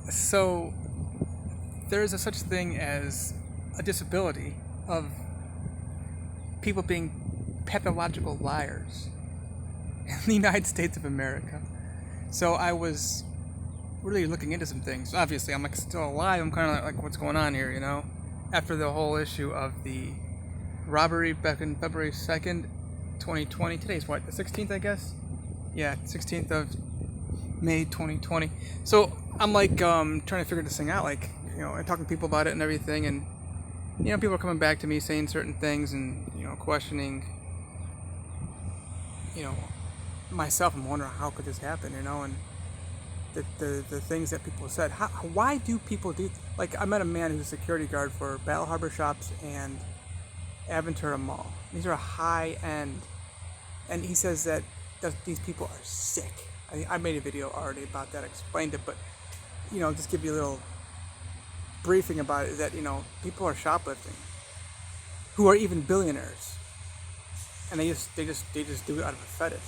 So there is a such thing as a disability of people being pathological liars in the United States of America. So I was really looking into some things. Obviously, I'm like still alive. I'm kind of like, what's going on here, you know? After the whole issue of the robbery back in February 2nd, 2020. Today's what, the 16th, I guess? Yeah, 16th of May 2020. So I'm like trying to figure this thing out, like, and talking to people about it and everything, and people are coming back to me saying certain things and questioning, you know, myself. I'm wondering how could this happen, and the things that people said. Why do people do? Like, I met a man who's a security guard for Battle Harbor Shops and Aventura Mall. These are high end, and he says that these people are sick. I made a video already about that, explained it, but just give you a little briefing about it. That people are shoplifting, who are even billionaires, and they just do it out of a fetish.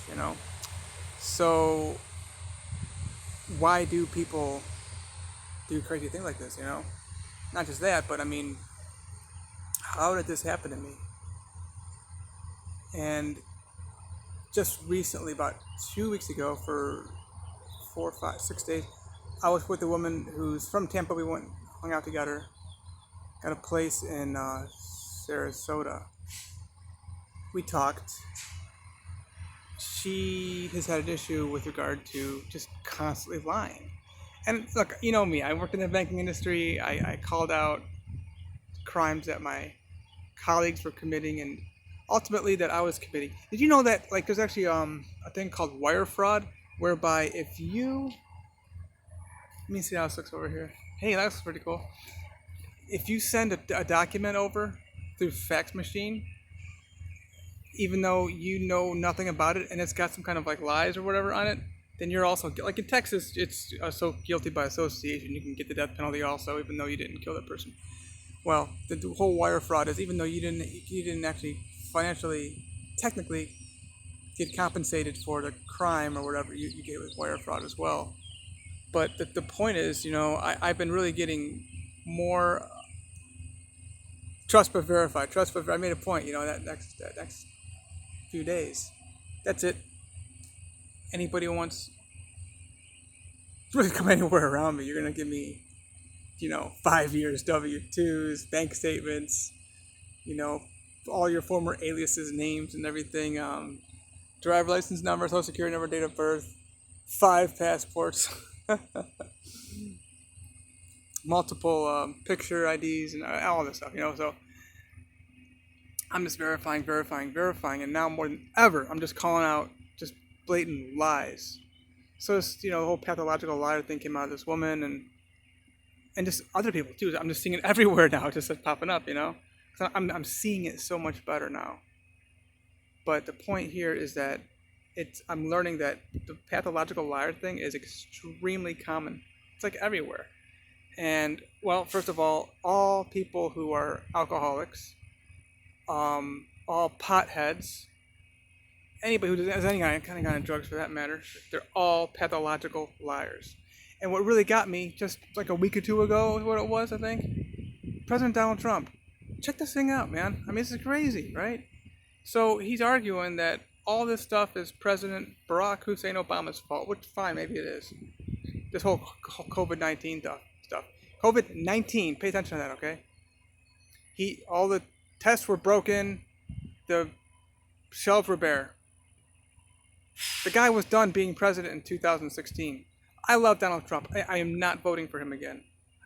So why do people do crazy things like this? Not just that, but I mean, how did this happen to me? And just recently, about 2 weeks ago, for 4, 5, 6 days, I was with a woman who's from Tampa. We went, hung out together, got a place in Sarasota. We talked. She has had an issue with regard to just constantly lying. And look, you know me, I worked in the banking industry. I called out crimes that my colleagues were committing and ultimately that I was committing. Did you know that, like, there's actually a thing called wire fraud, whereby if you, let me see how this looks over here. Hey, that looks pretty cool. If you send a document over through fax machine, even though you know nothing about it and it's got some kind of like lies or whatever on it, then you're also, like in Texas, it's so guilty by association. You can get the death penalty also, even though you didn't kill that person. Well, the whole wire fraud is, even though you didn't actually financially, technically, get compensated for the crime or whatever, you get with wire fraud as well. But the point is, I've been really getting more trust but verify. I made a point, that next few days. That's it. Anybody who wants to really come anywhere around me, you're gonna give me, 5 years W-2s, bank statements, all your former aliases, names, and everything, driver license number, social security number, date of birth, 5 passports, multiple picture IDs, and all this stuff. So I'm just verifying, and now more than ever, I'm just calling out just blatant lies. So it's, the whole pathological liar thing came out of this woman, and just other people too. I'm just seeing it everywhere now. It just popping up, So I'm seeing it so much better now. But the point here is that I'm learning that the pathological liar thing is extremely common. It's like everywhere. And, well, first of all people who are alcoholics, all potheads, anybody who has any kind of drugs for that matter, they're all pathological liars. And what really got me, just like a week or two ago, is what it was, I think, President Donald Trump. Check this thing out, man. I mean, this is crazy, right? So he's arguing that all this stuff is President Barack Hussein Obama's fault, which, fine, maybe it is. This whole COVID-19 stuff. COVID-19, pay attention to that, okay? All the tests were broken, the shelves were bare. The guy was done being president in 2016. I love Donald Trump. I am not voting for him again.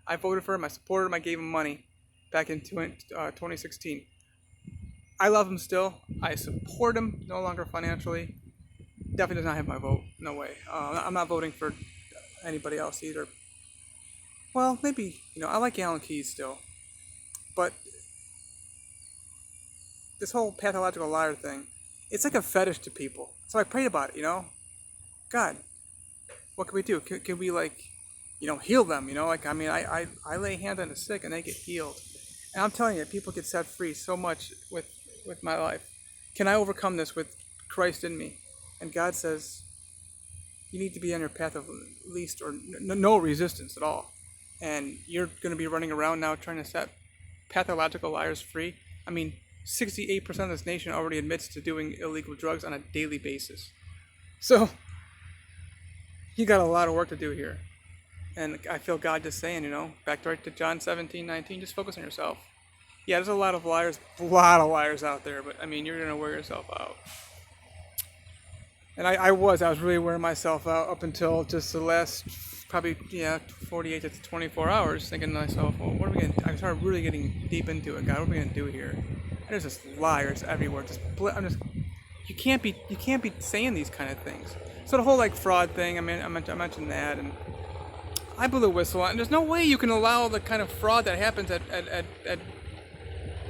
I voted for him, I supported him, I gave him money back in 2016. I love him still. I support him, no longer financially. Definitely does not have my vote. No way. I'm not voting for anybody else either. Well, maybe, I like Alan Keyes still. But this whole pathological liar thing, it's like a fetish to people. So I prayed about it, God, what can we do? Can we, like, heal them, Like, I mean, I lay hands on the sick and they get healed. And I'm telling you, people get set free so much with my life. Can I overcome this with Christ in me? And God says, you need to be on your path of least or no resistance at all. and you're going to be running around now trying to set pathological liars free. I mean, 68% of this nation already admits to doing illegal drugs on a daily basis. So, you got a lot of work to do here. And I feel God just saying, back right to John 17:19, just focus on yourself. Yeah, there's a lot of liars out there, but I mean, you're going to wear yourself out. And I was really wearing myself out up until just the last, probably, 48 to 24 hours, thinking to myself, well, what are we going to do? I started really getting deep into it. God, what are we going to do here? And there's just liars everywhere. You can't be saying these kind of things. So the whole like fraud thing, I mentioned that, and I blew the whistle, and there's no way you can allow the kind of fraud that happens at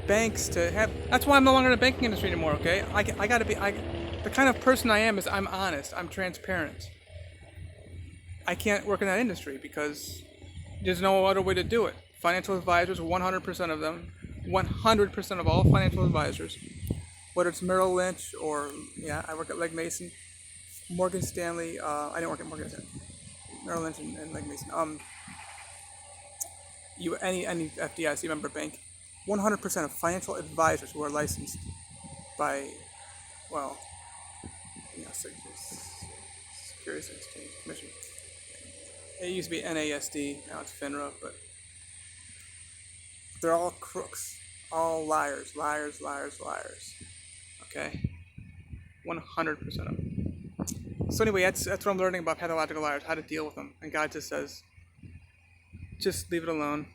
banks to have. That's why I'm no longer in the banking industry anymore. Okay, I gotta be. The kind of person I am is I'm honest. I'm transparent. I can't work in that industry because there's no other way to do it. Financial advisors, 100% of them, 100% of all financial advisors, whether it's Merrill Lynch or I work at Legg Mason, Morgan Stanley. I didn't work at Morgan Stanley. Merrill Lynch and Legg Mason. Any FDIC member bank, 100% of financial advisors who are licensed by, Securities and Exchange Commission. It used to be NASD, now it's FINRA, but they're all crooks, all liars. Okay, 100% of them. So anyway, that's what I'm learning about pathological liars, how to deal with them. And God just says, just leave it alone.